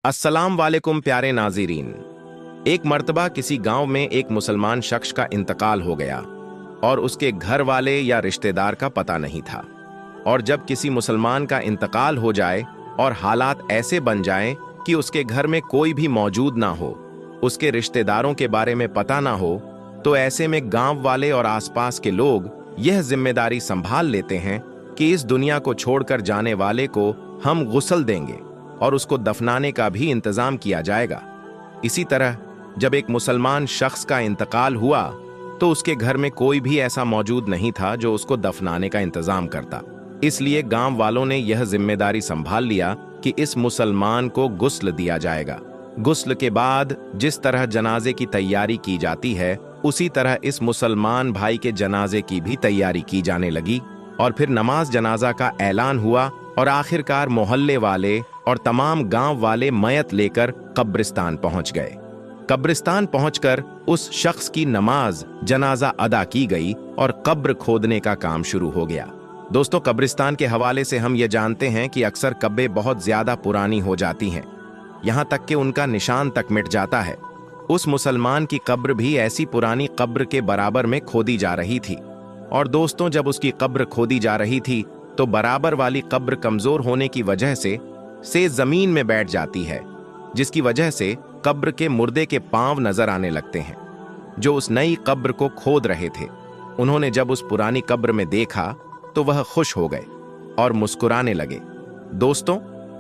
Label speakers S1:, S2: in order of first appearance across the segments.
S1: अस्सलाम वालेकुम प्यारे नाज़रीन। एक मर्तबा किसी गांव में एक मुसलमान शख्स का इंतकाल हो गया और उसके घर वाले या रिश्तेदार का पता नहीं था। और जब किसी मुसलमान का इंतकाल हो जाए और हालात ऐसे बन जाएं कि उसके घर में कोई भी मौजूद ना हो, उसके रिश्तेदारों के बारे में पता ना हो, तो ऐसे में गांव वाले और आसपास के लोग यह जिम्मेदारी संभाल लेते हैं कि इस दुनिया को छोड़कर जाने वाले को हम गुस्ल देंगे और उसको दफनाने का भी इंतजाम किया जाएगा। इसी तरह जब एक मुसलमान शख्स का इंतकाल हुआ तो उसके घर में कोई भी ऐसा मौजूद नहीं था जो उसको दफनाने का इंतजाम करता। इसलिए गांव वालों ने यह जिम्मेदारी संभाल लिया कि इस मुसलमान को गुस्ल दिया जाएगा। गुस्ल के बाद जिस तरह जनाजे की तैयारी की जाती है, उसी तरह इस मुसलमान भाई के जनाजे की भी तैयारी की जाने लगी। और फिर नमाज जनाजा का ऐलान हुआ और आखिरकार मोहल्ले वाले और तमाम गांव वाले मयत लेकर कब्रिस्तान पहुंच गए। कब्रिस्तान पहुंचकर उस शख्स की नमाज जनाजा अदा की गई और कब्र खोदने का काम शुरू हो गया। दोस्तों, कब्रिस्तान के हवाले से हम ये जानते हैं कि अक्सर कब्रें बहुत ज्यादा पुरानी हो जाती हैं, यहां तक कि उनका निशान तक मिट जाता है। उस मुसलमान की कब्र भी ऐसी पुरानी कब्र के बराबर में खोदी जा रही थी। और दोस्तों, जब उसकी कब्र खोदी जा रही थी तो बराबर वाली कब्र कमजोर होने की वजह से जमीन में बैठ जाती है, जिसकी वजह से कब्र के मुर्दे के पांव नजर आने लगते हैं जो उस नई कब्र को खोद रहे थे। उन्होंने जब उस पुरानी कब्र में देखा तो वह खुश हो गए और मुस्कुराने लगे। दोस्तों,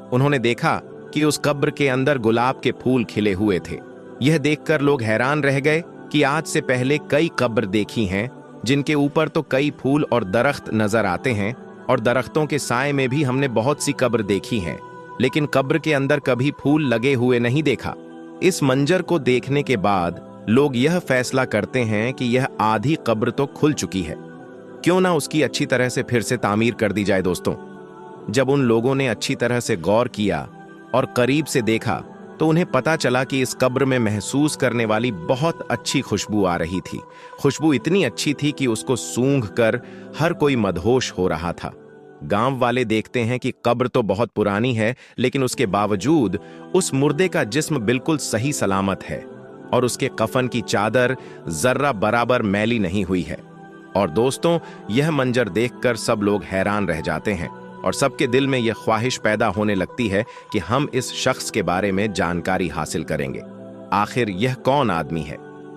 S1: उन्होंने देखा कि उस कब्र के अंदर गुलाब के फूल खिले हुए थे। यह देखकर लोग हैरान रह गए कि आज से पहले कई कब्र देखी हैं जिनके ऊपर तो कई फूल और दरख्त नजर आते हैं, और दरख्तों के साए में भी हमने बहुत सी कब्र देखी हैं, लेकिन कब्र के अंदर कभी फूल लगे हुए नहीं देखा। इस मंजर को देखने के बाद लोग यह फैसला करते हैं कि यह आधी कब्र तो खुल चुकी है, क्यों ना उसकी अच्छी तरह से फिर से तामीर कर दी जाए। दोस्तों, जब उन लोगों ने अच्छी तरह से गौर किया और करीब से देखा तो उन्हें पता चला कि इस कब्र में महसूस करने वाली बहुत अच्छी खुशबू आ रही थी। खुशबू इतनी अच्छी थी कि उसको सूंघकर हर कोई मदहोश हो रहा था। गांव वाले देखते हैं कि कब्र तो बहुत पुरानी है, लेकिन उसके बावजूद उस मुर्दे का जिस्म बिल्कुल सही सलामत है और उसके कफन की चादर जर्रा बराबर मैली नहीं हुई है। और दोस्तों, यह मंजर देखकर सब लोग हैरान रह जाते हैं और सबके दिल में यह ख्वाहिश पैदा होने लगती है कि हम इस शख्स के बारे में जानकारी हासिल करेंगे। आखिर यह कौन आदमी है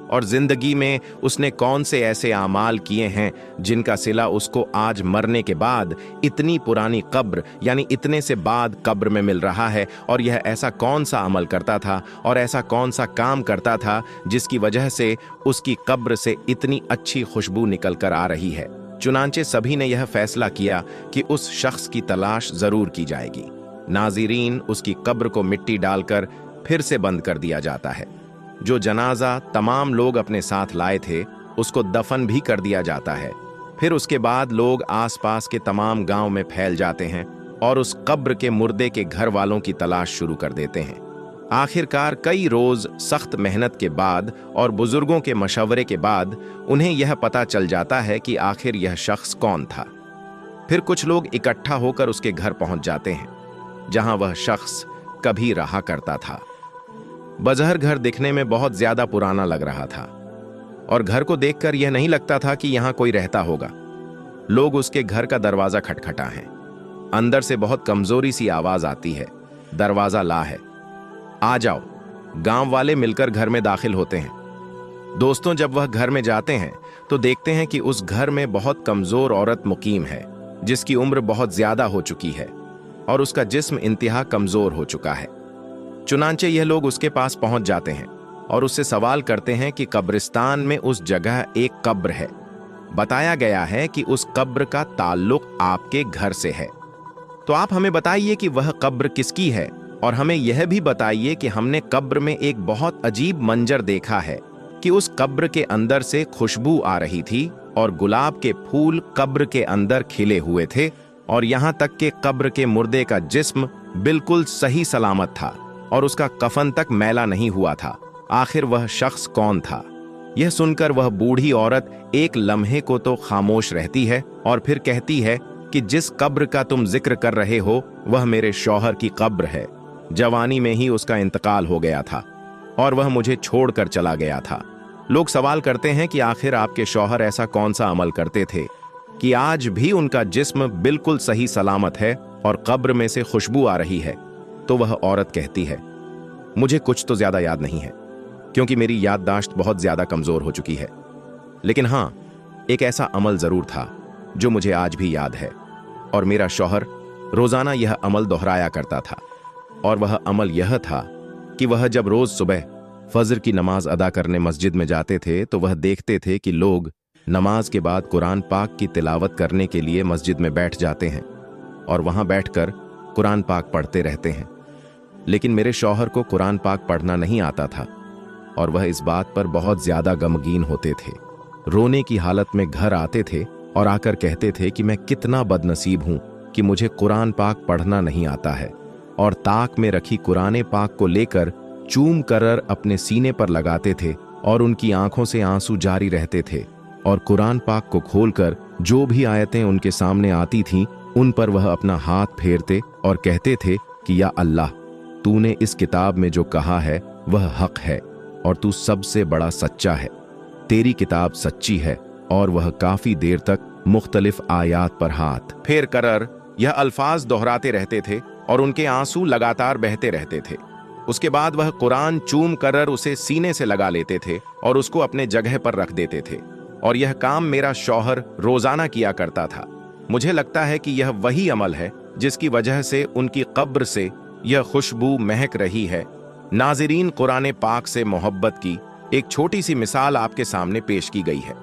S1: और जिंदगी में उसने कौन से ऐसे आमाल किए हैं जिनका सिला उसको आज मरने के बाद इतनी पुरानी कब्र यानी इतने से बाद कब्र में मिल रहा है। और यह ऐसा कौन सा अमल करता था और ऐसा कौन सा काम करता था जिसकी वजह से उसकी कब्र से इतनी अच्छी खुशबू निकल कर आ रही है। चुनांचे सभी ने यह फैसला किया कि उस शख्स की तलाश जरूर की जाएगी। नाज़रीन, उसकी कब्र को मिट्टी डालकर फिर से बंद कर दिया जाता है। जो जनाजा तमाम लोग अपने साथ लाए थे उसको दफन भी कर दिया जाता है। फिर उसके बाद लोग आसपास के तमाम गांव में फैल जाते हैं और उस कब्र के मुर्दे के घर वालों की तलाश शुरू कर देते हैं। आखिरकार कई रोज सख्त मेहनत के बाद और बुजुर्गों के मशवरे के बाद उन्हें यह पता चल जाता है कि आखिर यह शख्स कौन था। फिर कुछ लोग इकट्ठा होकर उसके घर पहुंच जाते हैं जहां वह शख्स कभी रहा करता था। बज़हर घर दिखने में बहुत ज्यादा पुराना लग रहा था और घर को देखकर यह नहीं लगता था कि यहां कोई रहता होगा। लोग उसके घर का दरवाजा खटखटा है। अंदर से बहुत कमजोरी सी आवाज आती है, दरवाजा ला है, आ जाओ। गांव वाले मिलकर घर में दाखिल होते हैं। दोस्तों, जब वह घर में जाते हैं तो देखते हैं कि उस घर में बहुत कमजोर औरत मुकीम है जिसकी उम्र बहुत ज्यादा हो चुकी है और उसका जिस्म इंतहा कमजोर हो चुका है। चुनांचे यह लोग उसके पास पहुंच जाते हैं और उससे सवाल करते हैं कि कब्रिस्तान में उस जगह एक कब्र है। बताया गया है कि उस कब्र का ताल्लुक आपके घर से है, तो आप हमें बताइए कि वह कब्र किसकी है। और हमें यह भी बताइए कि हमने कब्र में एक बहुत अजीब मंजर देखा है कि उस कब्र के अंदर से खुशबू आ रही थी और गुलाब के फूल कब्र के अंदर खिले हुए थे और यहाँ तक कि कब्र के मुर्दे का जिस्म बिल्कुल सही सलामत था और उसका कफन तक मैला नहीं हुआ था। आखिर वह शख्स कौन था? यह सुनकर वह बूढ़ी औरत एक लम्हे को तो खामोश रहती है और फिर कहती है कि जिस कब्र का तुम जिक्र कर रहे हो वह मेरे शौहर की कब्र है। जवानी में ही उसका इंतकाल हो गया था और वह मुझे छोड़कर चला गया था। लोग सवाल करते हैं कि आखिर आपके शौहर ऐसा कौन सा अमल करते थे कि आज भी उनका जिस्म बिल्कुल सही सलामत है और कब्र में से खुशबू आ रही है। तो वह औरत कहती है, मुझे कुछ तो ज्यादा याद नहीं है क्योंकि मेरी याददाश्त बहुत ज्यादा कमजोर हो चुकी है, लेकिन हां, एक ऐसा अमल जरूर था जो मुझे आज भी याद है और मेरा शौहर रोजाना यह अमल दोहराया करता था। और वह अमल यह था कि वह जब रोज सुबह फजर की नमाज अदा करने मस्जिद में जाते थे तो वह देखते थे कि लोग नमाज के बाद कुरान पाक की तिलावत करने के लिए मस्जिद में बैठ जाते हैं और वहां बैठकर कुरान पाक पढ़ते रहते हैं। लेकिन मेरे शौहर को कुरान पाक पढ़ना नहीं आता था और वह इस बात पर बहुत ज्यादा गमगीन होते थे। रोने की हालत में घर आते थे और आकर कहते थे कि मैं कितना बदनसीब हूं कि मुझे कुरान पाक पढ़ना नहीं आता है, और ताक में रखी कुरान पाक को लेकर चूम कर अपने सीने पर लगाते थे और उनकी आंखों से आंसू जारी रहते थे। और कुरान पाक को खोलकर जो भी आयतें उनके सामने आती थीं उन पर वह अपना हाथ फेरते और कहते थे कि या अल्लाह, तूने इस किताब में जो कहा है वह हक है और तू सबसे बड़ा सच्चा है। तेरी किताब सच्ची है। और वह काफी देर तक मुख्तलिफ आयात पर हाथ फेर कर यह अल्फाज दोहराते रहते थे और उनके आंसू लगातार बहते रहते थे। उसके बाद वह कुरान चूम कर उसे सीने से लगा लेते थे और उसको अपने जगह पर रख देते थे। और यह काम मेरा शौहर रोजाना किया करता था। मुझे लगता है कि यह वही अमल है जिसकी वजह से उनकी कब्र से यह खुशबू महक रही है। नाज़रीन, कुरान पाक से मोहब्बत की एक छोटी सी मिसाल आपके सामने पेश की गई है।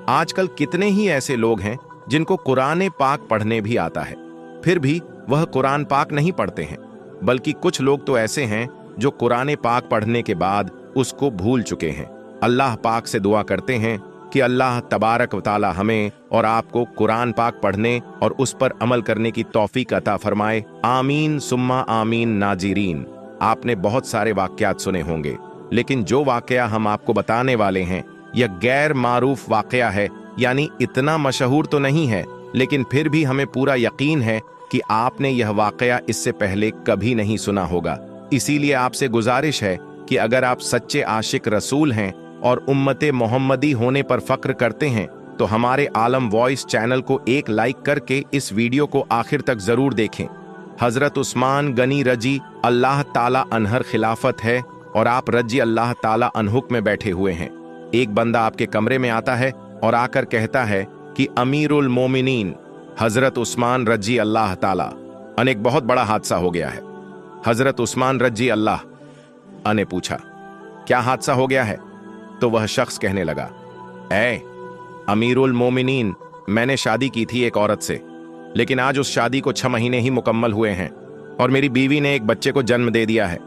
S1: आजकल कितने ही ऐसे लोग हैं जिनको कुरान पाक पढ़ने भी आता है, फिर भी वह कुरान पाक नहीं पढ़ते हैं, बल्कि कुछ लोग तो ऐसे हैं जो कुरान पाक पढ़ने के बाद उसको भूल चुके हैं। अल्लाह पाक से दुआ करते हैं कि अल्लाह तबारक व तआला हमें और आपको कुरान पाक पढ़ने और उस पर अमल करने की तौफीक अता फरमाए। आमीन सुम्मा आमीन। नाज़रीन, आपने बहुत सारे वाक़यात सुने होंगे, लेकिन जो वाक़या हम आपको बताने वाले हैं यह गैर मारूफ वाक़या है, यानी इतना मशहूर तो नहीं है, लेकिन फिर भी हमें पूरा यकीन है कि आपने यह वाक़या इससे पहले कभी नहीं सुना होगा। इसीलिए आपसे गुजारिश है कि अगर आप सच्चे आशिक रसूल हैं और उम्मते मोहम्मदी होने पर फक्र करते हैं तो हमारे आलम वॉइस चैनल को एक लाइक करके इस वीडियो को आखिर तक जरूर देखें। हजरत उस्मान गनी रजी अल्लाह ताला अनहर खिलाफत है और आप रजी अल्लाह ताला अनहुक में बैठे हुए हैं। एक बंदा आपके कमरे में आता है और आकर कहता है कि अमीरुल मोमिनीन हजरत उस्मान रजी अल्लाह ताला अन एक बहुत बड़ा हादसा हो गया है। हजरत उस्मान रजी अल्लाह अने पूछा, क्या हादसा हो गया है? तो वह शख्स कहने लगा, ऐ अमीरुल मोमिनीन, मैंने शादी की थी एक औरत से, लेकिन आज उस शादी को 6 महीने ही मुकम्मल हुए हैं और मेरी बीवी ने एक बच्चे को जन्म दे दिया है।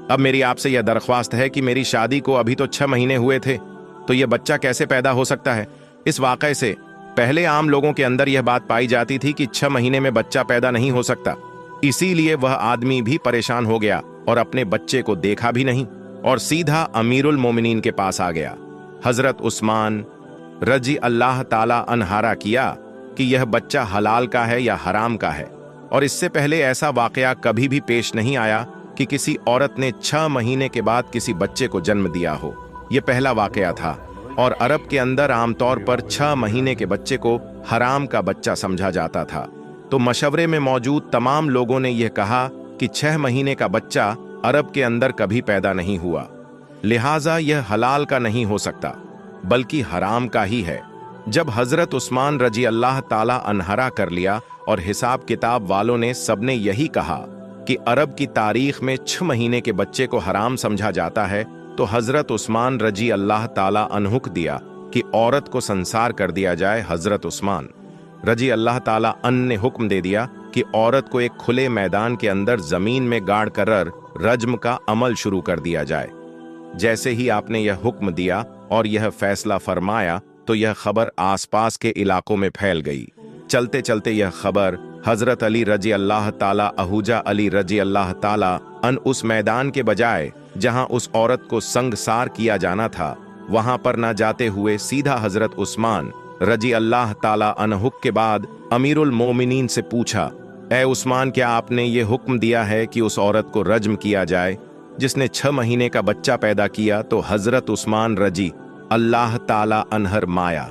S1: अब मेरी आपसे यह दरख्वास्त है कि मेरी शादी को अभी तो 6 महीने हुए थे, तो यह बच्चा कैसे पैदा हो सकता है? इस वाक़े से पहले आम लोगों के अंदर यह बात पाई जाती थी कि 6 महीने में बच्चा पैदा नहीं हो सकता। इसीलिए वह आदमी भी परेशान हो गया और अपने बच्चे को देखा भी नहीं और सीधा अमीरुल मोमिनीन के पास आ गया। हजरत उस्मान रजी अल्लाह ताला अनहारा किया कि यह बच्चा हलाल का है या हराम का है, और इससे पहले ऐसा वाकया कभी भी पेश नहीं आया कि किसी औरत ने 6 महीने के बाद किसी बच्चे को जन्म दिया हो। यह पहला वाकया था और अरब के अंदर आमतौर पर 6 महीने के बच्चे को हराम का बच्चा समझा जाता था। तो मशवरे में मौजूद तमाम लोगों ने यह कहा कि 6 महीने का बच्चा अरब के अंदर कभी पैदा नहीं हुआ, लिहाजा यह हलाल का नहीं हो सकता बल्कि हराम का ही है। जब हजरत उस्मान रजी अल्लाह ताला अनहरा कर लिया और हिसाब किताब वालों ने सबने यही कहा कि अरब की तारीख में 6 महीने के बच्चे को हराम समझा जाता है, तो हजरत उस्मान रजी अल्लाह ताला अनहुक दिया कि औरत को संसार कर दिया जाए। हजरत उस्मान रजी अल्लाह ताला अन ने हुक्म दे दिया कि औरत को एक खुले मैदान के अंदर जमीन में गाड़ कर रज्म का अमल शुरू कर दिया जाए। जैसे ही आपने यह हुक्म दिया और यह फैसला फरमाया तो यह खबर आसपास के इलाकों में फैल गई। चलते चलते यह खबर हजरत अली रजी अल्लाह ताला अहूजा अली रजी अल्लाह ताला अन उस मैदान के बजाय जहां उस औरत को संगसार किया जाना था वहां पर न जाते हुए सीधा हजरत उस्मान रजी अल्लाह ताला अनहुक के बाद अमीरुल मोमिनीन से पूछा, ए उस्मान, क्या आपने ये हुक्म दिया है कि उस औरत को रज्म किया जाए जिसने 6 महीने का बच्चा पैदा किया? तो हजरत उस्मान रजी अल्लाह ताला अनहर माया,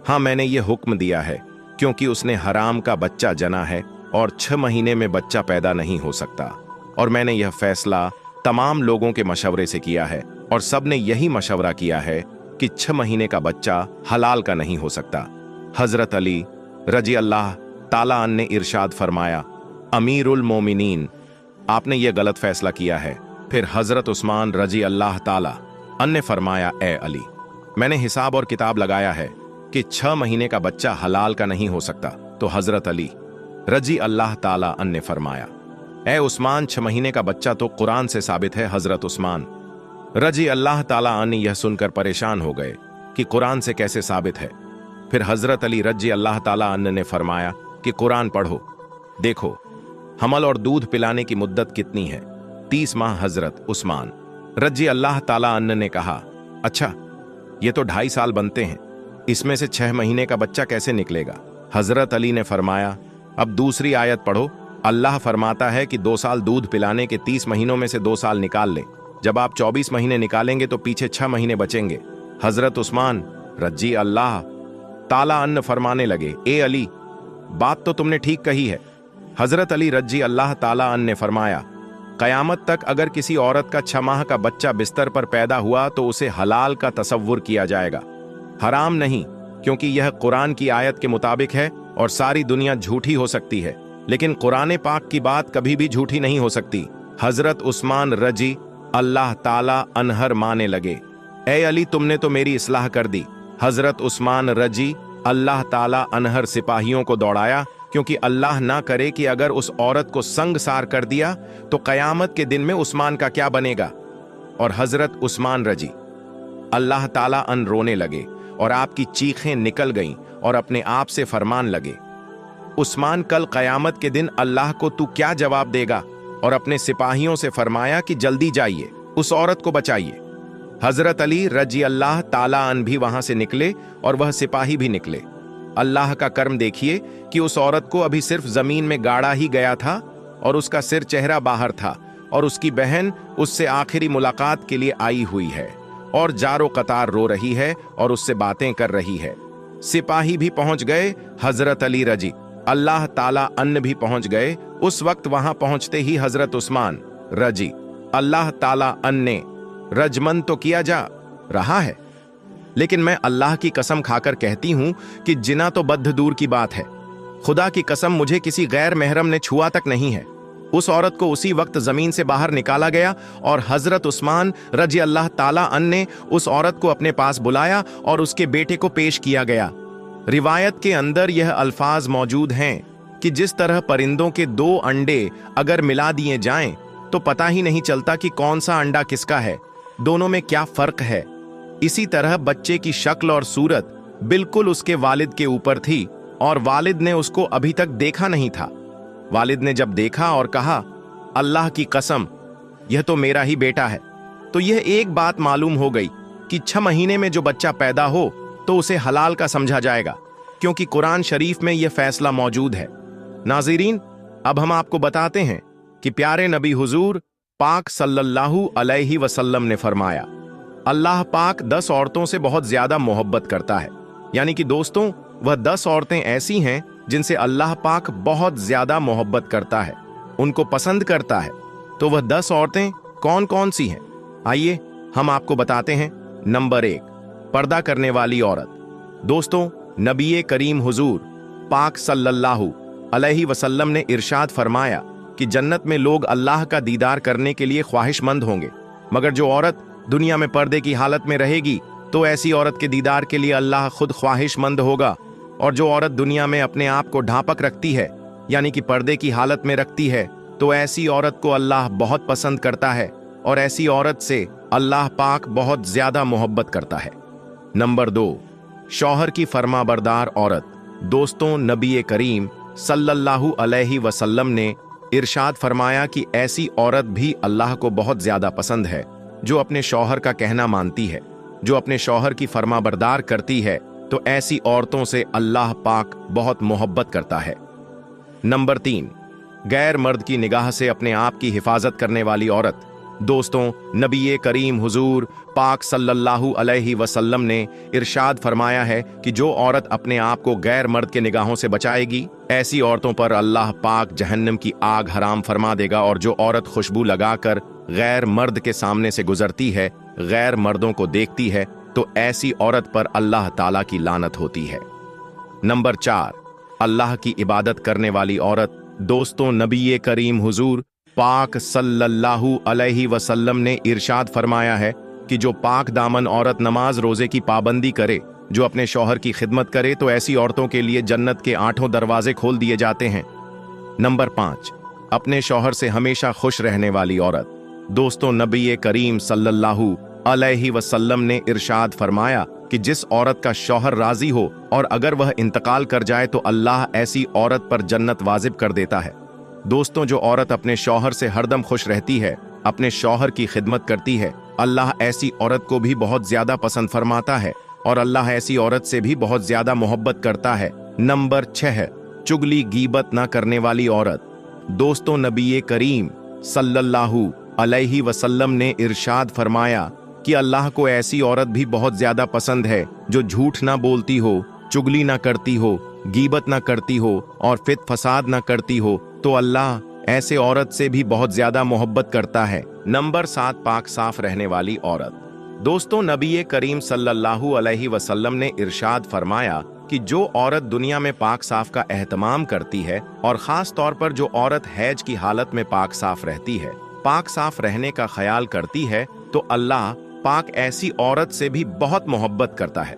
S1: हाँ मैंने ये हुक्म दिया है, क्योंकि उसने हराम का बच्चा जना है और 6 महीने में बच्चा पैदा नहीं हो सकता। और मैंने यह फैसला तमाम लोगों के मशवरे से किया है और सबने यही मशवरा किया है कि 6 महीने का बच्चा हलाल का नहीं हो सकता। हजरत अली रजी अल्लाह ताला अन ने इरशाद फरमाया, अमीरुल मोमिनीन, आपने ये गलत फैसला किया है। फिर हजरत उस्मान रजी अल्लाह ताला अन ने फरमाया, ए अली, मैंने हिसाब और किताब लगाया है कि 6 महीने का बच्चा हलाल का नहीं हो सकता। तो हजरत अली रजी अल्लाह ताला अन ने फरमाया, ए उस्मान, 6 महीने का बच्चा तो कुरान से साबित है। हजरत उस्मान रजी अल्लाह ताला अन यह सुनकर परेशान हो गए कि कुरान से कैसे साबित है। फिर हजरत अली रजी अल्लाह ताला अन ने फरमाया कि कुरान पढ़ो, देखो हमल और दूध पिलाने की मुद्दत कितनी है, 30 माह। हजरत उस्मान रजी अल्लाह ताला अन ने कहा, अच्छा ये तो 2.5 साल बनते हैं, इसमें से 6 महीने का बच्चा कैसे निकलेगा? हजरत अली ने फरमाया, अब दूसरी आयत पढ़ो, अल्लाह फरमाता है कि 2 साल दूध पिलाने के 30 महीनों में से 2 साल निकाल लें, जब आप 24 महीने निकालेंगे तो पीछे 6 महीने बचेंगे। हजरत उस्मान रजी अल्लाह ताला अन्न फरमाने लगे, ए अली, बात तो तुमने ठीक कही है। हजरत अली रजी अल्लाह ताला अन्न ने फरमाया, कयामत तक अगर किसी औरत का 6 माह का बच्चा बिस्तर पर पैदा हुआ तो उसे हलाल का तसव्वुर किया जाएगा, हराम नहीं, क्योंकि यह कुरान की आयत के मुताबिक है। और सारी दुनिया झूठी हो सकती है, लेकिन कुरान पाक की बात कभी भी झूठी नहीं हो सकती। हजरत उस्मान रजी अल्लाह ताला अनहर माने लगे, ए अली, तुमने तो मेरी इस्लाह कर दी। हजरत उस्मान रजी अल्लाह ताला अनहर सिपाहियों को दौड़ाया, क्योंकि अल्लाह ना करे कि अगर उस औरत को संगसार कर दिया तो कयामत के दिन में उस्मान का क्या बनेगा। और हजरत उस्मान रजी अल्लाह ताला अन रोने लगे और आपकी चीखें निकल गईं और अपने आप से फरमान लगे, उस्मान, कल कयामत के दिन अल्लाह को तू क्या जवाब देगा? और अपने सिपाहियों से फरमाया कि जल्दी जाइए, उस औरत को बचाइए। हजरत अली रजी अल्लाह ताला अन भी वहां से निकले और वह सिपाही भी निकले। अल्लाह का कर्म देखिए कि उस औरत को अभी सिर्फ जमीन में गाड़ा ही गया था और उसका सिर चेहरा बाहर था और उसकी बहन उससे आखिरी मुलाकात के लिए आई हुई है और जारो कतार रो रही है और उससे बातें कर रही है। सिपाही भी पहुंच गए, हजरत अली रजी अल्लाह ताला अन्न भी पहुंच गए। उस वक्त वहां पहुंचते ही हजरत उस्मान रजी अल्लाह ताला अन्न ने, रजमन तो किया जा रहा है, लेकिन मैं अल्लाह की कसम खाकर कहती हूं कि जिना तो बद्ध दूर की बात है, खुदा की कसम मुझे किसी गैर महरम ने छुआ तक नहीं है। उस औरत को उसी वक्त जमीन से बाहर निकाला गया और हजरत उस्मान रजी अल्लाह ताला अन ने उस औरत को अपने पास बुलाया और उसके बेटे को पेश किया गया। रिवायत के अंदर यह अल्फाज मौजूद हैं कि जिस तरह परिंदों के 2 अंडे अगर मिला दिए जाएं तो पता ही नहीं चलता कि कौन सा अंडा किसका है, दोनों में क्या फर्क है, इसी तरह बच्चे की शक्ल और सूरत बिल्कुल उसके वालिद के ऊपर थी और वालिद ने उसको अभी तक देखा नहीं था। वालिद ने जब देखा और कहा, अल्लाह की कसम यह तो मेरा ही बेटा है, तो यह एक बात मालूम हो गई कि 6 महीने में जो बच्चा पैदा हो तो उसे हलाल का समझा जाएगा, क्योंकि कुरान शरीफ में यह फैसला मौजूद है। नाज़रीन, अब हम आपको बताते हैं कि प्यारे नबी हुजूर पाक सल्लल्लाहु अलैहि वसल्लम ने फरमाया, अल्लाह पाक 10 औरतों से बहुत ज्यादा मोहब्बत करता है। यानी कि दोस्तों, वह 10 औरतें ऐसी हैं जिनसे अल्लाह पाक बहुत ज्यादा मोहब्बत करता है, उनको पसंद करता है। तो वह 10 औरतें कौन कौन सी हैं? आइए हम आपको बताते हैं। नंबर 1, पर्दा करने वाली औरत। दोस्तों, नबी करीम हुजूर पाक सल्लल्लाहु अलैहि वसल्लम ने इरशाद फरमाया कि जन्नत में लोग अल्लाह का दीदार करने के लिए ख्वाहिशमंद होंगे, मगर जो औरत दुनिया में पर्दे की हालत में रहेगी तो ऐसी औरत के दीदार के लिए अल्लाह खुद ख्वाहिशमंद होगा। और जो औरत दुनिया में अपने आप को ढांपक रखती है, यानी कि पर्दे की हालत में रखती है, तो ऐसी औरत को अल्लाह बहुत पसंद करता है और ऐसी औरत से अल्लाह पाक बहुत ज्यादा मोहब्बत करता है। नंबर 2, शौहर की फरमाबरदार औरत। दोस्तों, नबी करीम सल्लल्लाहु अलैहि वसल्लम ने इरशाद फरमाया कि ऐसी औरत भी अल्लाह को बहुत ज्यादा पसंद है जो अपने शौहर का कहना मानती है, जो अपने शौहर की फरमाबरदार करती है, तो ऐसी औरतों से अल्लाह पाक बहुत मोहब्बत करता है। नंबर 3, गैर मर्द की निगाह से अपने आप की हिफाजत करने वाली औरत। दोस्तों, नबी करीम हुजूर पाक सल्लल्लाहु अलैहि वसल्लम ने इरशाद फरमाया है कि जो औरत अपने आप को गैर मर्द के निगाहों से बचाएगी, ऐसी औरतों पर अल्लाह पाक जहन्नम की आग हराम फरमा देगा। और जो औरत खुशबू लगाकर गैर मर्द के सामने से गुजरती है, गैर मर्दों को देखती है, तो ऐसी औरत पर अल्लाह ताला की लानत होती है। नंबर 4, अल्लाह की इबादत करने वाली औरत। दोस्तों, नबी करीम हुजूर पाक सल्लल्लाहु अलैहि वसल्लम ने इरशाद फरमाया है कि जो पाक दामन औरत नमाज रोजे की पाबंदी करे, जो अपने शौहर की खिदमत करे, तो ऐसी औरतों के लिए जन्नत के 8 दरवाजे खोल दिए जाते हैं। नंबर 5, अपने शौहर से हमेशा खुश रहने वाली औरत। दोस्तों, नबी करीम सल्लल्लाहु अलैहि वसल्लम ने इरशाद फरमाया कि जिस औरत का शौहर राजी हो और अगर वह इंतकाल कर जाए तो अल्लाह ऐसी औरत पर जन्नत वाजिब कर देता है। दोस्तों, जो औरत अपने शौहर से हरदम खुश रहती है, अपने शौहर की खिदमत करती है, अल्लाह ऐसी औरत को भी बहुत ज्यादा पसंद फरमाता है और अल्लाह ऐसी औरत से भी बहुत ज्यादा मोहब्बत करता है। नंबर 6, चुगली गीबत न करने वाली औरत। दोस्तों, नबी करीम सल्लल्लाहु अलैहि वसल्लम ने इरशाद फरमाया कि अल्लाह को ऐसी औरत भी बहुत ज्यादा पसंद है जो झूठ ना बोलती हो, चुगली ना करती हो, गीबत ना करती हो और फित फसाद ना करती हो, तो अल्लाह ऐसे औरत से भी बहुत ज्यादा मोहब्बत करता है। नंबर 7, पाक साफ रहने वाली औरत। दोस्तों, नबी करीम सल्लल्लाहु अलैहि वसल्लम ने इरशाद फरमाया कि जो औरत दुनिया में पाक साफ का एहतमाम करती है और खास तौर पर जो औरत हैज की हालत में पाक साफ रहती है, पाक साफ रहने का ख्याल करती है, तो अल्लाह पाक ऐसी औरत से भी बहुत मोहब्बत करता है।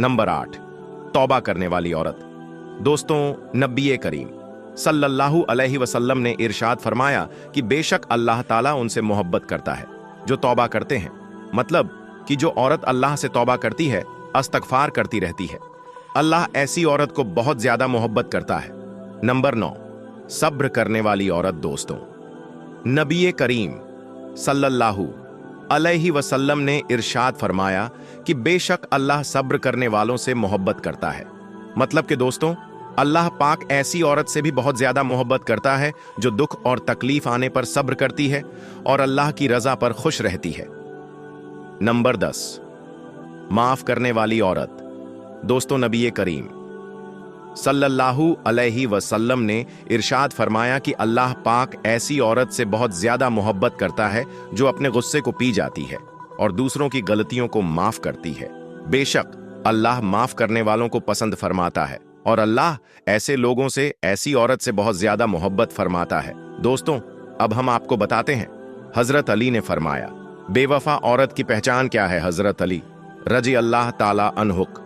S1: नंबर 8, तौबा करने वाली औरत। दोस्तों, नबी करीम सल्लल्लाहु अलैहि वसल्लम ने इरशाद फरमाया कि बेशक अल्लाह ताला उनसे मोहब्बत करता है जो तौबा करते हैं। मतलब कि जो औरत अल्लाह से तौबा करती है, अस्तगफार करती रहती है, अल्लाह ऐसी औरत को बहुत ज्यादा मोहब्बत करता है। नंबर 9, सब्र करने वाली औरत। दोस्तों, नबी करीम सल्लल्लाहु अलैहि वसल्लम ने इरशाद फरमाया कि बेशक अल्लाह सब्र करने वालों से मोहब्बत करता है। मतलब कि दोस्तों, अल्लाह पाक ऐसी औरत से भी बहुत ज्यादा मोहब्बत करता है जो दुख और तकलीफ आने पर सब्र करती है और अल्लाह की रजा पर खुश रहती है। नंबर 10, माफ करने वाली औरत। दोस्तों, नबी करीम सल्लल्लाहु अलैहि वसल्लम ने इरशाद फरमाया कि अल्लाह पाक ऐसी औरत से बहुत ज्यादा मोहब्बत करता है जो अपने गुस्से को पी जाती है और दूसरों की गलतियों को माफ करती है। बेशक अल्लाह माफ करने वालों को पसंद फरमाता है और अल्लाह ऐसे लोगों से, ऐसी औरत से बहुत ज्यादा मोहब्बत फरमाता है। दोस्तों, अब हम आपको बताते हैं, हजरत अली ने फरमाया, बेवफा औरत की पहचान क्या है। हजरत अली रजी अल्लाह ताला अन्हुक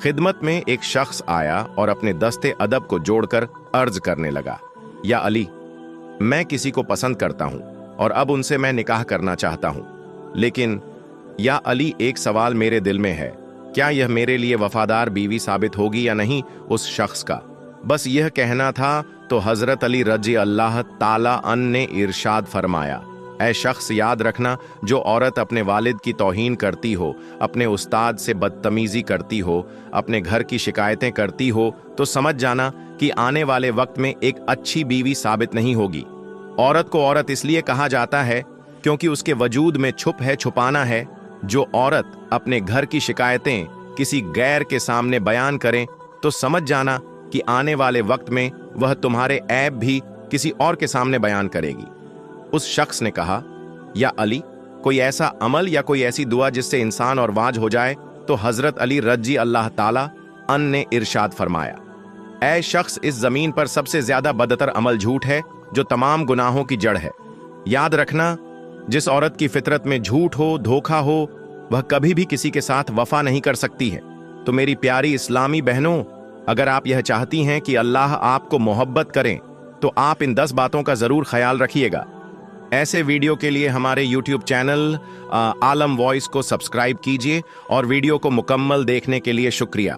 S1: खिदमत में एक शख्स आया और अपने दस्ते अदब को जोड़कर अर्ज करने लगा, या अली, मैं किसी को पसंद करता हूं और अब उनसे मैं निकाह करना चाहता हूं, लेकिन या अली, एक सवाल मेरे दिल में है, क्या यह मेरे लिए वफादार बीवी साबित होगी या नहीं। उस शख्स का बस यह कहना था तो हजरत अली रजी अल्लाह ताला अन ने इरशाद फरमाया, ऐ शख्स, याद रखना, जो औरत अपने वालिद की तौहीन करती हो, अपने उस्ताद से बदतमीजी करती हो, अपने घर की शिकायतें करती हो, तो समझ जाना कि आने वाले वक्त में एक अच्छी बीवी साबित नहीं होगी। औरत को औरत इसलिए कहा जाता है क्योंकि उसके वजूद में छुप है, छुपाना है। जो औरत अपने घर की शिकायतें किसी गैर के सामने बयान करें, तो समझ जाना कि आने वाले वक्त में वह तुम्हारे ऐब भी किसी और के सामने बयान करेगी। उस शख्स ने कहा, या अली, कोई ऐसा अमल या कोई ऐसी दुआ जिससे इंसान और वाज हो जाए। तो हजरत अली रजी अल्लाह ताला अन ने इरशाद फरमाया, ऐ शख्स, इस जमीन पर सबसे ज्यादा बदतर अमल झूठ है जो तमाम गुनाहों की जड़ है। याद रखना, जिस औरत की फितरत में झूठ हो, धोखा हो, वह कभी भी किसी के साथ वफा नहीं कर सकती है। तो मेरी प्यारी इस्लामी बहनों, अगर आप यह चाहती हैं कि अल्लाह आपको मोहब्बत करें, तो आप इन 10 बातों का जरूर ख्याल रखिएगा। ऐसे वीडियो के लिए हमारे YouTube चैनल आलम वॉइस को सब्सक्राइब कीजिए और वीडियो को मुकम्मल देखने के लिए शुक्रिया।